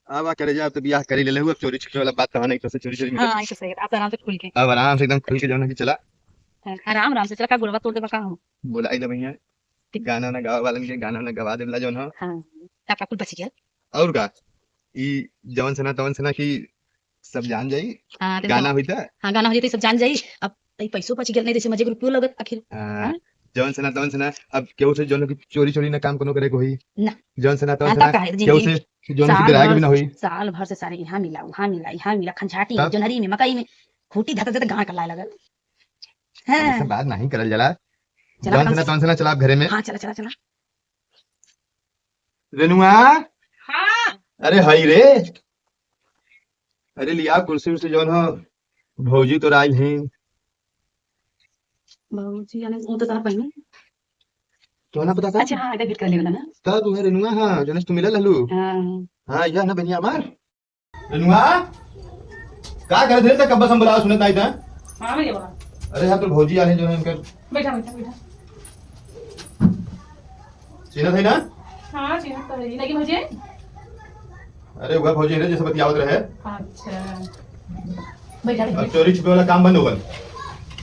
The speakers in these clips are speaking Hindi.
अब करे जा, अब तो ब्याह कर ही ले, अब चोरी छिपे वाला बात कहाँ, नहीं तो से चोरी चोरी हाँ तो सही है, आप आराम से खुल के। अब आराम से एकदम खुल के जाना कि चला। हाँ, आराम आराम से चला, का गुड़वा तोड़ दे बका हूँ। बोला आई भैया, गाना ना गावा वालन के गाना ना गवा देला जौन हो। हाँ आपका कुल बच गया। और का ई जवन सना तवन सना की सब जान जाई। हाँ तो गाना हुई था। हाँ गाना हो जाए तो सब जान जाई। अब पैसों बच गया, नहीं जैसे मजे के रुपयो लगत आखिर। हाँ, जवन सना तवन सना अब केहू से जौन की चोरी चोरी ना काम कोनो करे को होई ना। जवन सना तवन हाँ, सना तब का है केहू जिंदगी। से जौन की ग्राहक भी ना होई। साल भर से सारे यहाँ मिला वहाँ मिला यहाँ मिला, खंचाटी में तब? जोनहरी में मकई में खूटी धरते धरते गाँव कलाए लगल। हाँ ऐसा बात नहीं करल जला। चला जवन कम सना से- तवन सना चला आप घरे में। हाँ चला चला चला। रेनुआ, हाँ अरे हाई रे, अरे लिया कुर्सी उर्सी जौन हो, भौजी तो राज हैं। बाबूजी यानी वो तो तार पहले। तो ना पता था अच्छा हाँ इधर भेंट कर लेगा ना। तब तुम्हें रेनुआ, हाँ जनस तू मिला लल्लू। हाँ हाँ यह ना बनिया मार रेनुआ, का कर दे तक कब बस हम बुलावा सुनत आई था। हाँ भैया बोला। अरे यार तो भौजी आले जो है इनकर बैठा बैठा बैठा। सीना था ना। हाँ चिन्ह तो है लेकिन मुझे। अरे वह भौजी है जैसे बतियावत रहे। अच्छा बैठा अब बैठा। चोरी छिपे वाला काम बंद हो गल,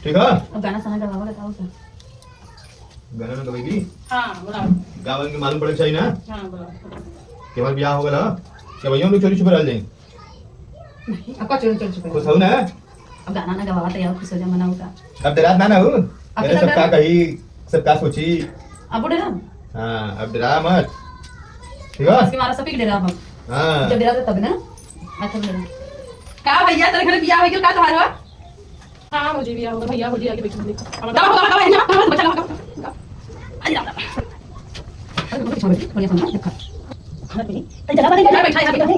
ठीक है। अब गाना सना गवावा बताओ तो। गाना ना गवेगी, हाँ बोला। गावन के मालूम पड़े चाहिए ना हाँ बोला। कि हमार ब्याह हो गल ह, कि भैया हम लोग चोरी छिपे रह जाए। आपका चोरी चोरी चुका। खुश हो ना। अब गाना ना गवावा तैयार खुश हो जा मना होगा। अब डरा ना हो, अब मेरे तो सबका कही सबका सोची। अब बोले ना हाँ अब डरा मत, ठीक है। इसके मारा सब ही डरा हम। हाँ जब डरा तो तब ना। अच्छा बोले का भैया तेरे घर बियाह हो गया का तुम्हारा। हाँ मुझे बियाह होगा भैया मुझे आगे बैठने दे। अब दवा दवा दवा ना बच्चा लगा। अरे दादा अरे मुझे छोड़ दे बोले हम देखा। खाना पीने तो जला बैठा बैठा यहां बैठा।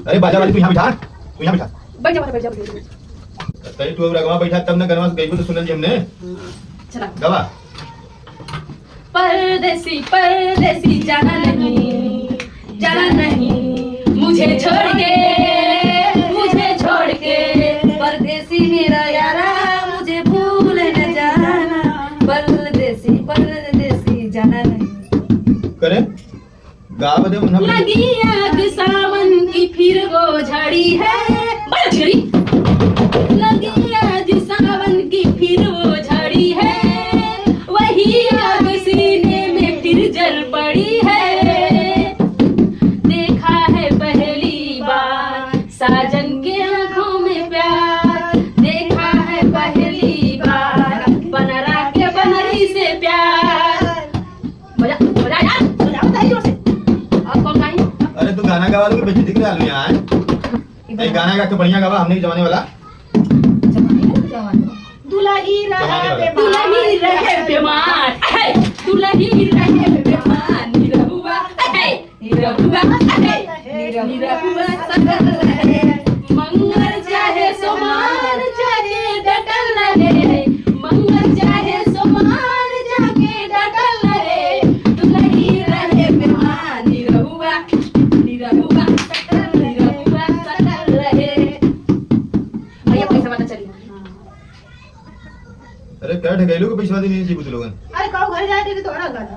अरे बाजा वाली तू यहाँ बैठा, तू यहाँ बैठा। बैठ जा। कहीं तू अब रगवा बैठा तब ना गनवा से गई तो सुनल जी हमने। चला गवा परदेसी परदेसी जाना नहीं मुझे छोड़ के परदेसी मेरा यारा मुझे भूल न जाना। परदेसी परदेसी जाना नहीं। करे गा बदे मुन्ना लगी आग सावन की फिर वो झड़ी है। बड़ा झड़ी लगी आग सावन की फिर वो झड़ी है। वही आग सीने में फिर जल पड़ी है। देखा है पहली बार साजन के आंखों में प्यार। देखा है पहली बार बनरा के बनरी से प्यार। बजा बजा यार बजाओ ताई जोर से। अब कौन गाएंगे। अरे तू गाना गवा लो बेइज्जती करा लो यार। ये गाना गा के बढ़िया गवा, हमने के जमाने वाला। दुल्ही रहे बेमान दुल्ही रहे बेमान निरहुआ निरहुआ निरहुआ सकल रहे। मंगल चाहे सोमार जाके डटल रहे। मंगल चाहे सोमार जाके डटल रहे। दुल्ही रहे बेमान निरहुआ निरहुआ सकल रहे। भैया पैसा पता चली। अरे क्या ढगैलू के पैसा देनी जीबू तू लोगन। अरे कहो घर जाए थे तोड़ा गाना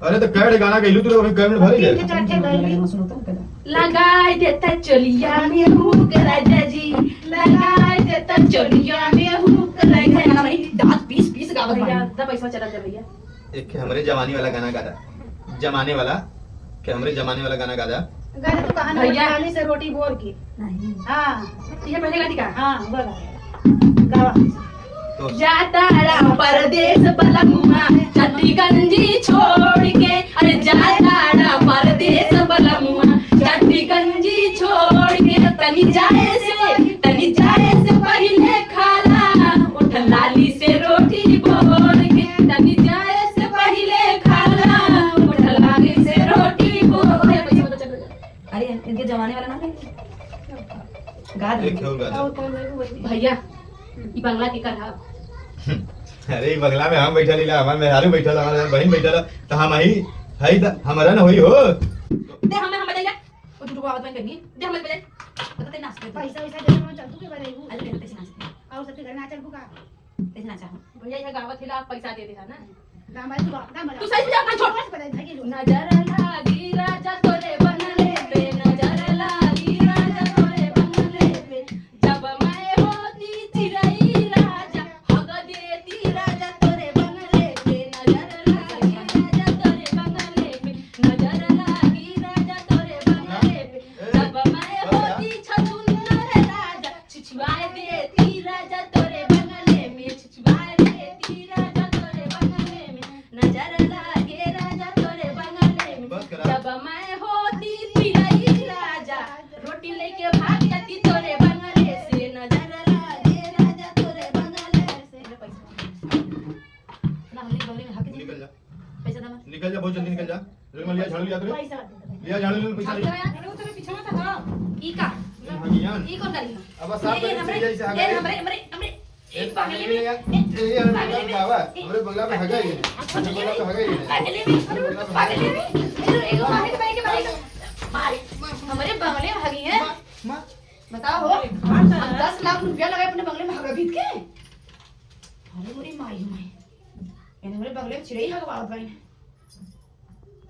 अरे तो क्या गाना गैलू तू लोग कमेंट भर गए। लगाए देता चलिया में हुक राजा जी। लगाए देता चलिया में हुक राजा जी। भाई दांत पीस पीस गावत भैया दा पैसा चला जा भैया। एक के हमरे जवानी वाला गाना गादा, जमाने वाला के हमरे जमाने वाला गाना गादा। गाना तो कहानी भैया। वाली से रोटी बोल के नहीं हाँ ये पहले गाती का। हाँ बोला गावा तो जाता रहा परदेस बलमुआ चट्टीगंजी छोड़ के। अरे जाता रहा परदेस बलमुआ चट्टीगंजी छोड़ के। तनी जाए से पहले खाला उठ लाली से रोटी बोल के। तनी जाए से पहले खाला उठ लाली से रोटी बोल के। अरे इनके जमाने वाला ना गा दे एक और गादा। और कौन है वो भैया ई बंगला के कर। अरे बंगला में हम बैठा लीला, हमार मेहरारू बैठा ला, हमार बहन बैठा ला, तो हम ही हई हमारा ना होई हो। दे हम बजाएगा वो झूठ को आवाज बंद करेंगे। दे हम बजाए पता ते नाच करते पैसा वैसा दे मैं चल तू के बनेगू अरे तेरे से नाच और सबके घर ना चल बुका तेरे नाच भैया ये गावत हिला पैसा दे देता ना। दाम तू दाम तू सही से अपना छोड़ बता भाई नजर लागी राजा तोरे बनले पे नजर ला मैं होती तिलई राजा रोटी लेके भाग जाती तोरे बंगले से नजर लागे राजा तोरे बंगले से ले पैसा ना हमने बगले में हक जी निकल जा पैसा दमा निकल जा बहुत जल्दी निकल जा रे लिया झाड़ू लिया करे पैसा दे लिया झाड़ू ले पैसा ले अरे वो तेरे पीछे मत आ ई का भगियान ई कौन करी अब साफ कर से जैसे ये हमरे हमरे हमरे ए पागल में यार ये हमरे गावा हमरे बंगला में हगा ये बंगला में हगा ये पागले में पागले में एगो मारे के मारे के मारे हमारे बंगले में हगी है मां बताओ हो हम 10 लाख रुपया लगाए अपने बंगले में हगा बीत के अरे मोरी माई माई मैंने हमारे बंगले में चिड़ै हगवा भाई